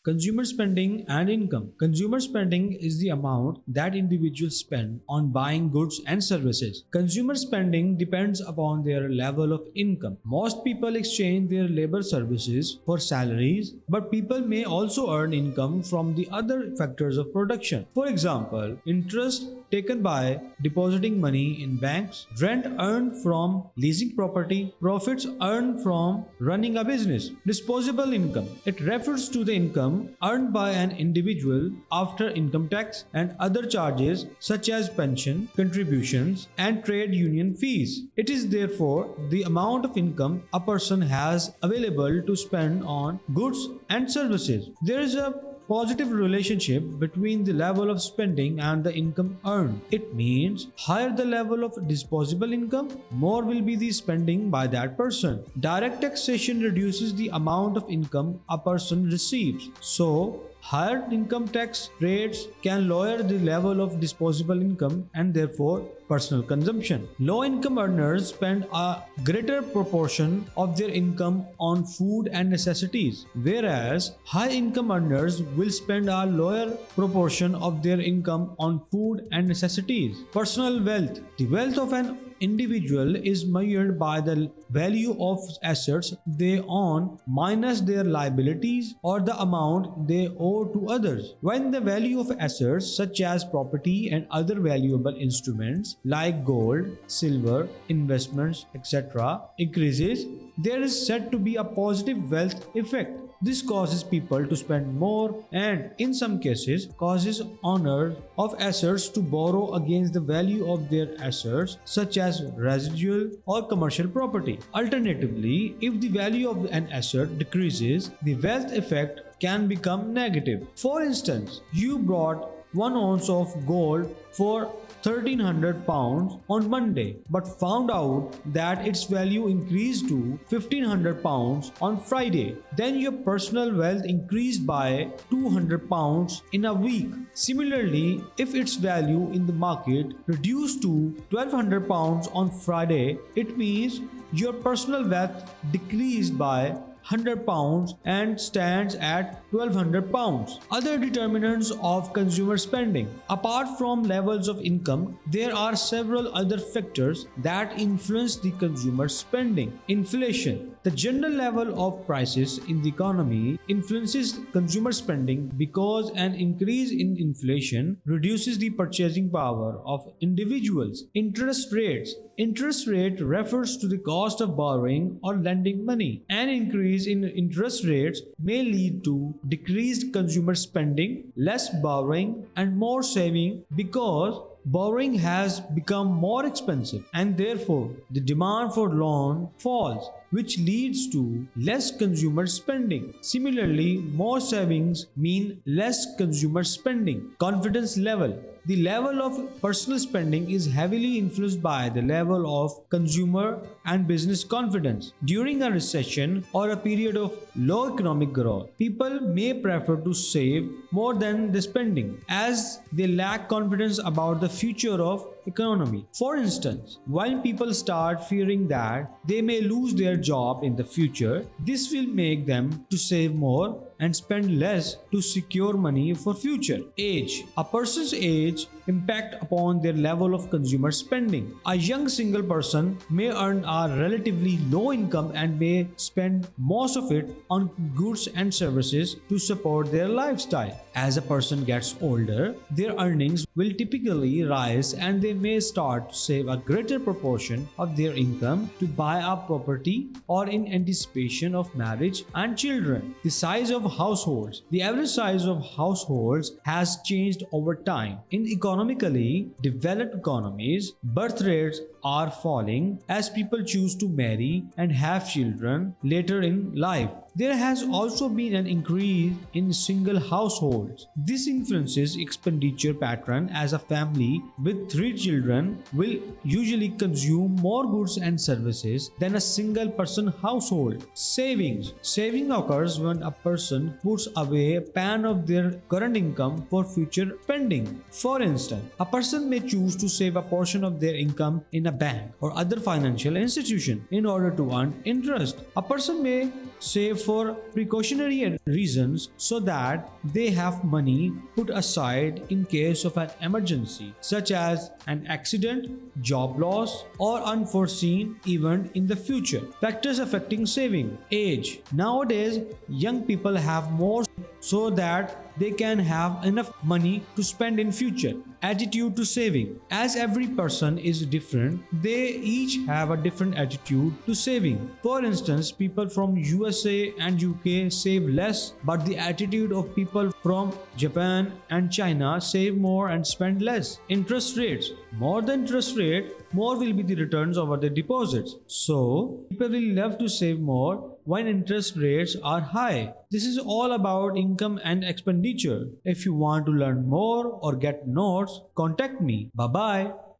Consumer spending and income. Consumer spending is the amount that individuals spend on buying goods and services. Consumer spending depends upon their level of income. Most people exchange their labor services for salaries, but people may also earn income from the other factors of production. For example, interest taken by depositing money in banks, rent earned from leasing property, profits earned from running a business. Disposable income. It refers to the income earned by an individual after income tax and other charges such as pension, contributions, and trade union fees. It is therefore the amount of income a person has available to spend on goods and services. There is a positive relationship between the level of spending and the income earned. It means higher the level of disposable income, more will be the spending by that person. Direct taxation reduces the amount of income a person receives. So, higher income tax rates can lower the level of disposable income and therefore personal consumption. Low income earners spend a greater proportion of their income on food and necessities, whereas high income earners will spend a lower proportion of their income on food and necessities. Personal wealth. The wealth of an individual is measured by the value of assets they own minus their liabilities or the amount they owe to others. When the value of assets such as property and other valuable instruments like gold, silver, investments, etc. increases, there is said to be a positive wealth effect. This causes people to spend more and, in some cases, causes owners of assets to borrow against the value of their assets, such as residual or commercial property. Alternatively, if the value of an asset decreases, the wealth effect can become negative. For instance, you bought 1 ounce of gold for £1,300 on Monday, but found out that its value increased to £1,500 on Friday. Then your personal wealth increased by £200 in a week. Similarly, if its value in the market reduced to £1,200 on Friday, it means your personal wealth decreased by £100 and stands at £1,200. Other determinants of consumer spending. Apart from levels of income, there are several other factors that influence the consumer spending. Inflation. The general level of prices in the economy influences consumer spending because an increase in inflation reduces the purchasing power of individuals. Interest rates. Interest rate refers to the cost of borrowing or lending money. An increase in interest rates may lead to decreased consumer spending, less borrowing, and more saving because borrowing has become more expensive and therefore the demand for loan falls, which leads to less consumer spending. Similarly, more savings mean less consumer spending. Confidence level. The level of personal spending is heavily influenced by the level of consumer and business confidence. During a recession or a period of low economic growth, people may prefer to save more than the spending as they lack confidence about the future of economy. For instance, when people start fearing that they may lose their job in the future, this will make them to save more and spend less to secure money for future. Age. A person's age impact upon their level of consumer spending. A young single person may earn a relatively low income and may spend most of it on goods and services to support their lifestyle. As a person gets older, their earnings will typically rise and they may start to save a greater proportion of their income to buy a property or in anticipation of marriage and children. The size of households. The average size of households has changed over time. In economically developed economies, birth rates are falling as people choose to marry and have children later in life. There has also been an increase in single households. This influences expenditure pattern as a family with 3 children will usually consume more goods and services than a single person household. Savings. Saving occurs when a person puts away a pan of their current income for future spending. For instance, a person may choose to save a portion of their income in a bank or other financial institution in order to earn interest. A person may save for precautionary reasons so that they have money put aside in case of an emergency, such as an accident, job loss, or unforeseen event in the future. Factors affecting saving: age. Nowadays, young people have more so that they can have enough money to spend in future. Attitude to saving. As every person is different, they each have a different attitude to saving. For instance, people from USA and UK save less, but the attitude of people from Japan and China save more and spend less. Interest rates. More the interest rate, more will be the returns over the deposits. So, people will love to save more when interest rates are high. This is all about income and expenditure. If you want to learn more or get notes, contact me. Bye bye.